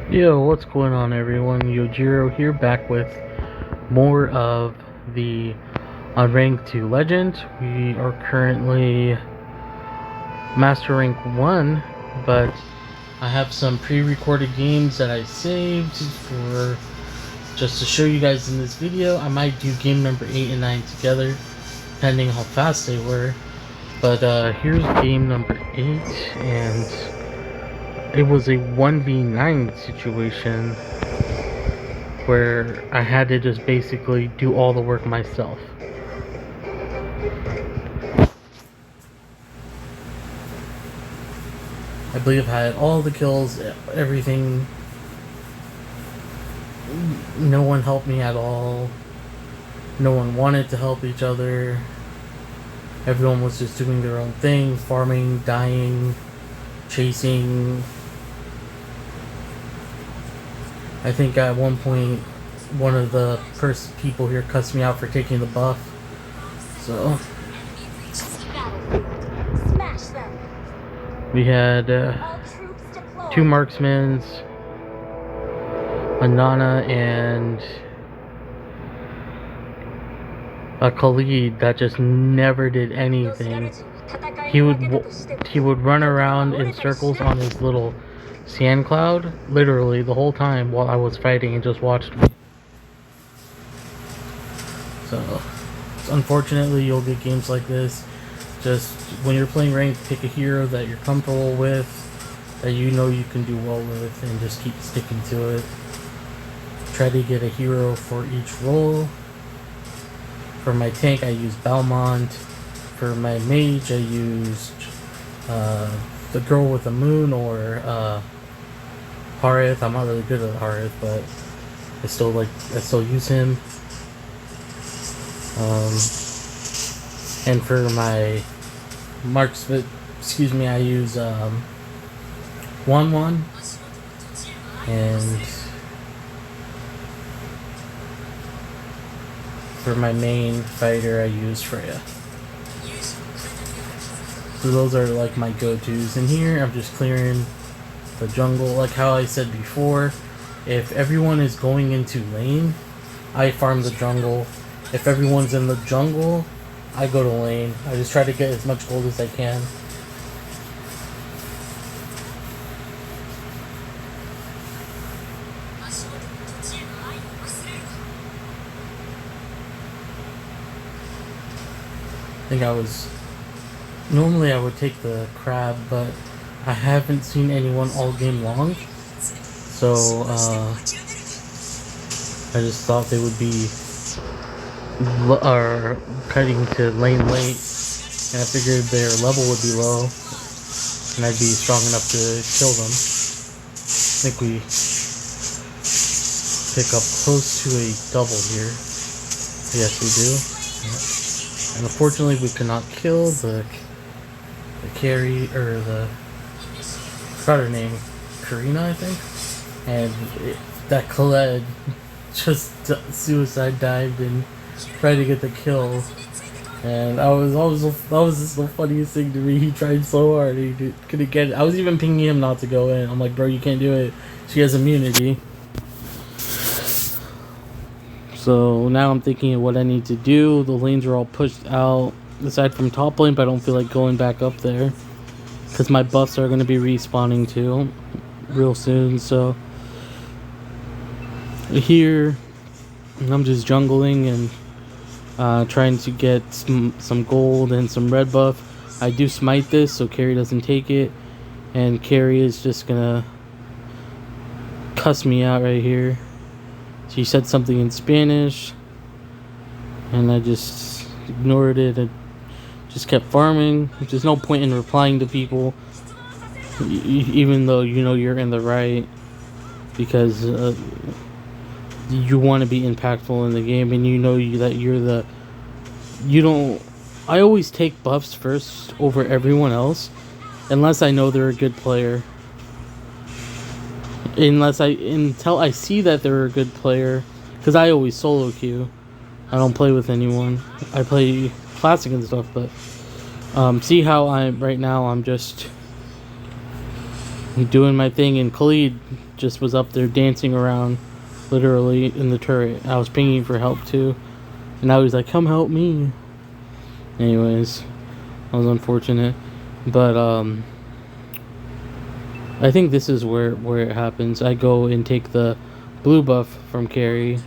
Yo, what's going on everyone? Yojiro here, back with more of the Unranked 2 Legend. We are currently Master Rank 1, but I have some pre-recorded games that I saved for just to show you guys in this video. I might do game number 8 and 9 together, depending how fast they were. But here's game number 8, and it was a 1v9 situation where I had to just basically do all the work myself. I believe I had all the kills, everything. No one helped me at all. No one wanted to help each other. Everyone was just doing their own thing, farming, dying, chasing. I think at one point, one of the people here cussed me out for taking the buff. So we had 2 marksmen, a Nana, and a Khalid that just never did anything. He would run around in circles on his little sand cloud, literally the whole time while I was fighting, and just watched me. So unfortunately, you'll get games like this. Just when you're playing ranked, pick a hero that you're comfortable with, that you know you can do well with, and just keep sticking to it. Try to get a hero for each role. For my tank, I used Belmont. For my mage, I used the girl with the moon, or Harith. I'm not really good at Harith, but I still use him. And for my marksman, I use 1-1, and for my main fighter, I use Freya. So those are like my go-tos. And here I'm just clearing the jungle. Like how I said before, if everyone is going into lane, I farm the jungle. If everyone's in the jungle, I go to lane. I just try to get as much gold as I can. Normally I would take the crab, but I haven't seen anyone all game long, so I just thought they would be cutting to lane late, and I figured their level would be low and I'd be strong enough to kill them. I think we pick up close to a double here. Yes, we do. And unfortunately, we cannot kill the carry, or I forgot her name, Karina, I think. And that Khaled just suicide dived and tried to get the kill. And that was the funniest thing to me. He tried so hard, he couldn't get it. I was even pinging him not to go in. I'm like, bro, you can't do it. She has immunity. So now I'm thinking of what I need to do. The lanes are all pushed out, aside from top lane, but I don't feel like going back up there, because my buffs are going to be respawning too real soon. So here I'm just jungling and trying to get some gold and some red buff. I do smite this so carry doesn't take it, and carry is just gonna cuss me out right here. She said something in Spanish, and I just ignored it and just kept farming. There's no point in replying to people, even though you know you're in the right, because you want to be impactful in the game, and you know that you're the... I always take buffs first over everyone else, unless I know they're a good player. Until I see that they're a good player, because I always solo queue. I don't play with anyone. I play classic and stuff, but see how right now I'm just doing my thing, and Khalid just was up there dancing around, literally in the turret. I was pinging for help too, and now he's like, "Come help me." Anyways, that was unfortunate, but I think this is where it happens. I go and take the blue buff from carry,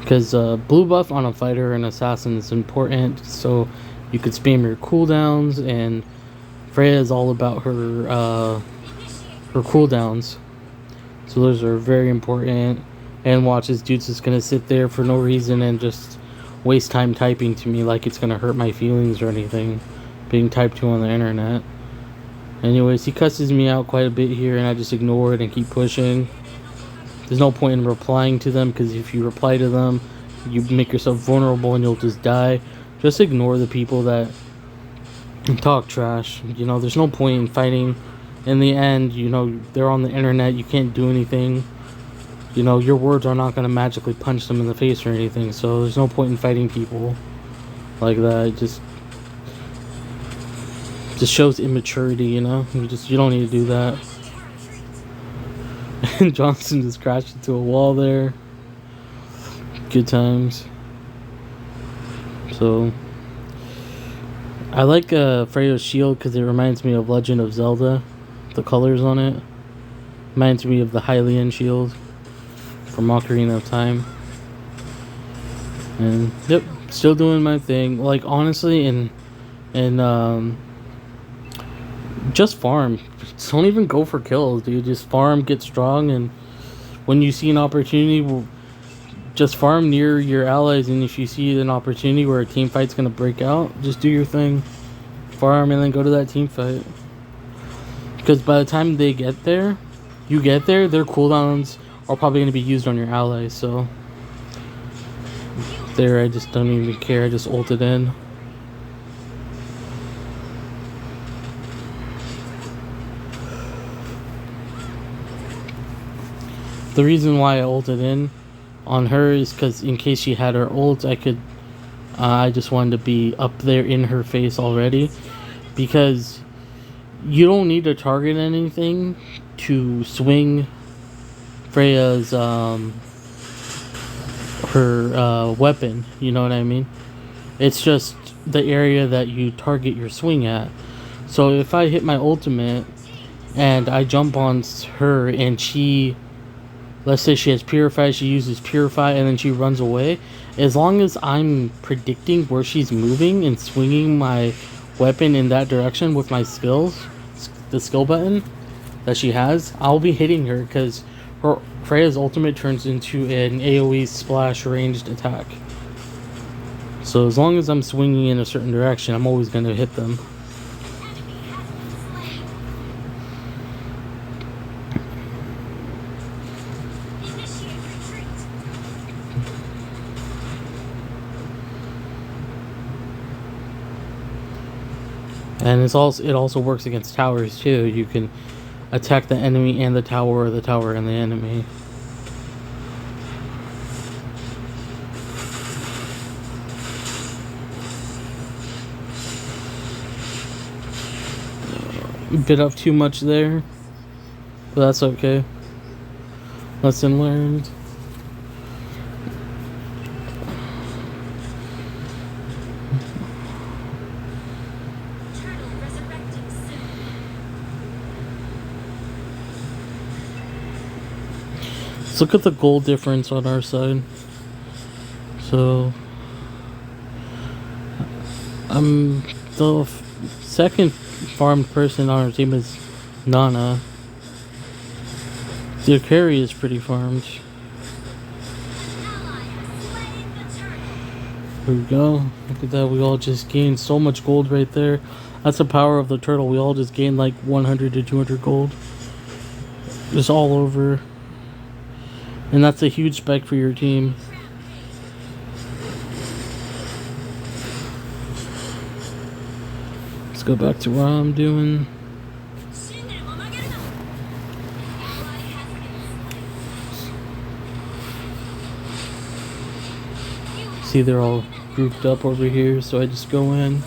because blue buff on a fighter and assassin is important, so you could spam your cooldowns, and Freya is all about her cooldowns, so those are very important. And watch, this dude's just gonna sit there for no reason and just waste time typing to me like it's gonna hurt my feelings or anything, being typed to on the internet. Anyways, he cusses me out quite a bit here, and I just ignore it and keep pushing. There's no point in replying to them, because if you reply to them, you make yourself vulnerable and you'll just die. Just ignore the people that talk trash. You know, there's no point in fighting. In the end, you know, they're on the internet. You can't do anything. You know, your words are not going to magically punch them in the face or anything. So there's no point in fighting people like that. It just shows immaturity, you know? You don't need to do that. And Johnson just crashed into a wall there. Good times. So I like Freya's shield because it reminds me of Legend of Zelda. The colors on it reminds me of the Hylian shield from Ocarina of Time. And yep, still doing my thing. Like, honestly, and just farm. Don't even go for kills, dude. Just farm, get strong, and when you see an opportunity, just farm near your allies. And if you see an opportunity where a team fight's gonna break out, just do your thing, farm, and then go to that team fight. Because by the time they get there, you get there, their cooldowns are probably gonna be used on your allies. So there, I just don't even care. I just ulted in. The reason why I ulted in on her is because in case she had her ult, I just wanted to be up there in her face already, because you don't need to target anything to swing Freya's her weapon, you know what I mean? It's just the area that you target your swing at. So if I hit my ultimate and I jump on her and she, let's say she has Purify, she uses Purify, and then she runs away. As long as I'm predicting where she's moving and swinging my weapon in that direction with my skills, the skill button that she has, I'll be hitting her, because Freya's ultimate turns into an AoE splash ranged attack. So as long as I'm swinging in a certain direction, I'm always going to hit them. And it also works against towers too. You can attack the enemy and the tower, or the tower and the enemy. Bit up too much there, but that's okay. Lesson learned. Let's look at the gold difference on our side. So the second farmed person on our team is Nana. Their carry is pretty farmed. Here we go. Look at that. We all just gained so much gold right there. That's the power of the turtle. We all just gained like 100 to 200 gold. Just all over. And that's a huge spike for your team. Let's go back to what I'm doing. See, they're all grouped up over here, so I just go in.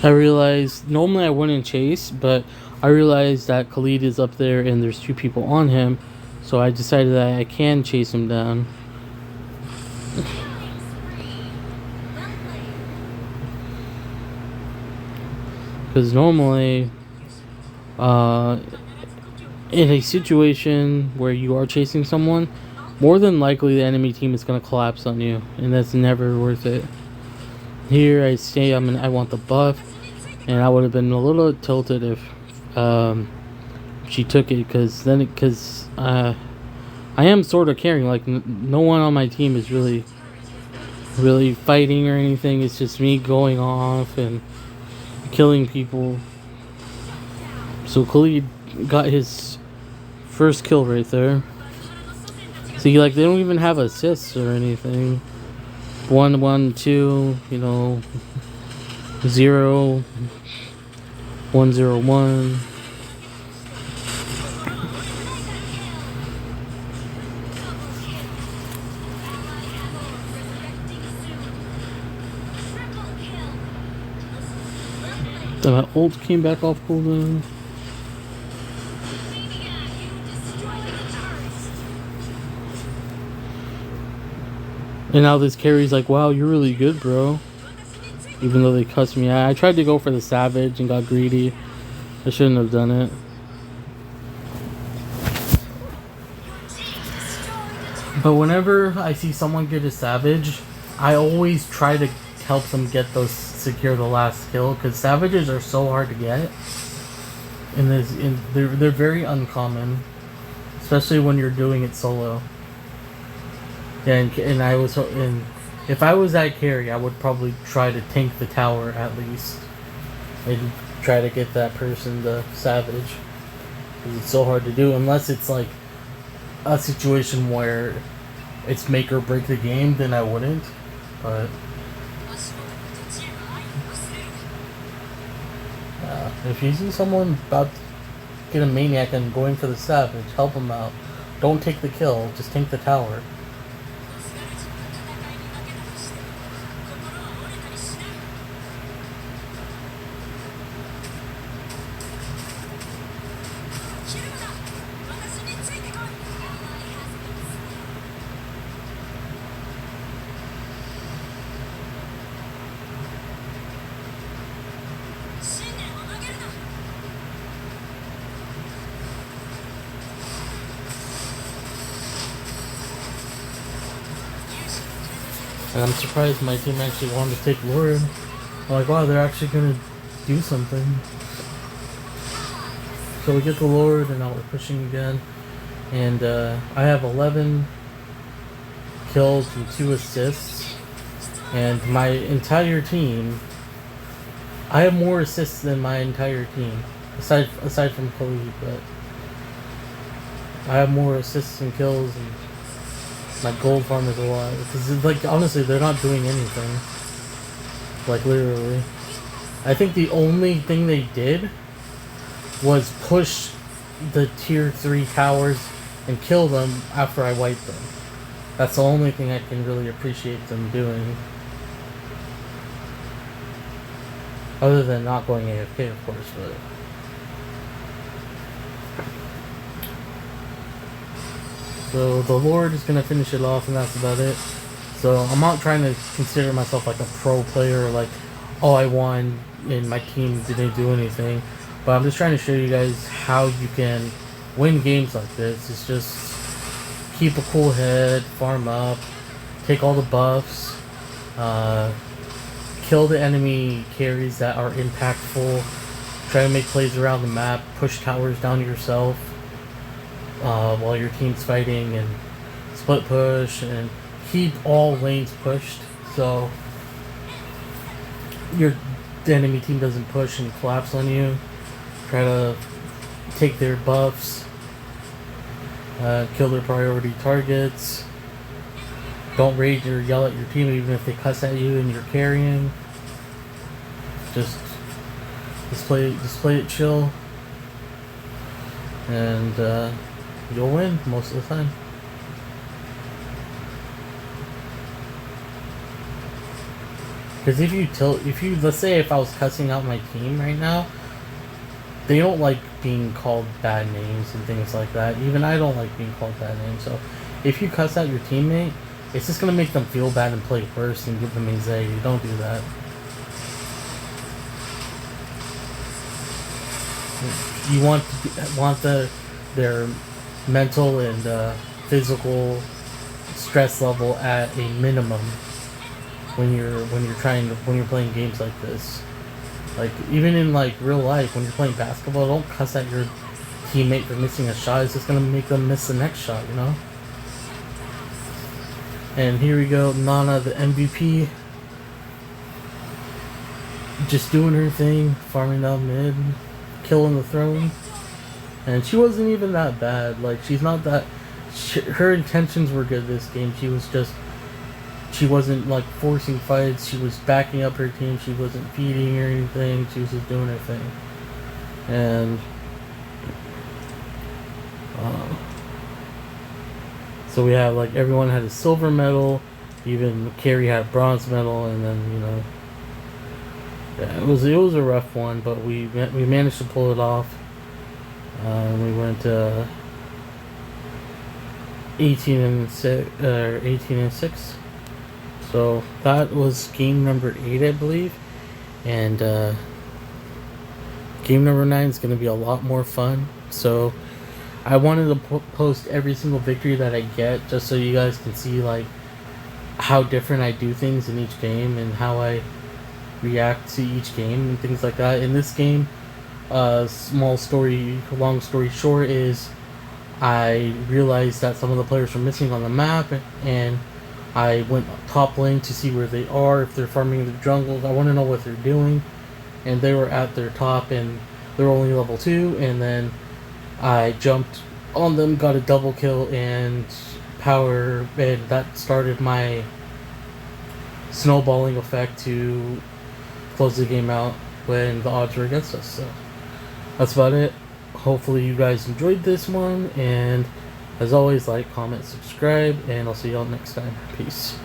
I realized normally I wouldn't chase, but I realized that Khalid is up there and there's two people on him, so I decided that I can chase him down. Because normally, in a situation where you are chasing someone, more than likely the enemy team is going to collapse on you, and that's never worth it. Here I say I want the buff, and I would have been a little tilted if she took it, because I am sort of carrying. Like no one on my team is really fighting or anything. It's just me going off and killing people. So Khalid got his first kill right there. See, like they don't even have assists or anything. 1, 1, 2, 0, 1, 0, 1. Then my ult came back off cooldown. And now this carry's like, wow, you're really good, bro. Even though they cussed me out. I tried to go for the savage and got greedy. I shouldn't have done it. But whenever I see someone get a savage, I always try to help them secure the last kill, because savages are so hard to get. And they're very uncommon, especially when you're doing it solo. And if I was that carry, I would probably try to tank the tower at least, and try to get that person the savage, because it's so hard to do unless it's like a situation where it's make or break the game. Then I wouldn't, but if you see someone about to get a maniac and going for the savage, help them out. Don't take the kill, just tank the tower. And I'm surprised my team actually wanted to take Lord. I'm like, wow, they're actually gonna do something. So we get the Lord, and now we're pushing again. And I have 11 kills and 2 assists. And my entire team, I have more assists than my entire team, aside from Khalid, but I have more assists and kills, and my gold farm is a lot. Because, like, honestly, they're not doing anything. Like, literally. I think the only thing they did was push the tier 3 towers and kill them after I wiped them. That's the only thing I can really appreciate them doing. Other than not going AFK, of course, but... So the Lord is going to finish it off, and that's about it. So I'm not trying to consider myself like a pro player, like, oh, I won and my team didn't do anything. But I'm just trying to show you guys how you can win games like this. It's just keep a cool head, farm up, take all the buffs, kill the enemy carries that are impactful, try to make plays around the map, push towers down yourself while your team's fighting, and split push, and keep all lanes pushed so the enemy team doesn't push and collapse on you. Try to take their buffs, kill their priority targets. Don't rage or yell at your team even if they cuss at you and you're carrying. Just play it chill, and you'll win most of the time. Because let's say if I was cussing out my team right now, they don't like being called bad names and things like that. Even I don't like being called bad names. So if you cuss out your teammate, it's just gonna make them feel bad and play worse and give them anxiety. Don't do that. You want their mental and physical stress level at a minimum when you're playing games like this. Like, even in like real life, when you're playing basketball, don't cuss at your teammate for missing a shot. It's just gonna make them miss the next shot, you know. And here we go, Nana, the MVP, just doing her thing, farming down mid, killing the throne. And she wasn't even that bad. Like, she's not that. Her intentions were good this game. She wasn't like forcing fights. She was backing up her team. She wasn't feeding or anything. She was just doing her thing. And so we have like everyone had a silver medal. Even Carrie had a bronze medal, and then yeah, it was a rough one, but we managed to pull it off. We went 18-6. So that was game number 8, I believe, and game number 9 is going to be a lot more fun. So I wanted to post every single victory that I get, just so you guys can see like how different I do things in each game and how I react to each game and things like that. In this game, long story short is I realized that some of the players were missing on the map, and I went top lane to see where they are, if they're farming in the jungles. I want to know what they're doing, and they were at their top, and they're only level 2, and then I jumped on them, got a double kill, and that started my snowballing effect to close the game out when the odds were against us. So that's about it. Hopefully you guys enjoyed this one, and as always, like, comment, subscribe, and I'll see y'all next time. Peace.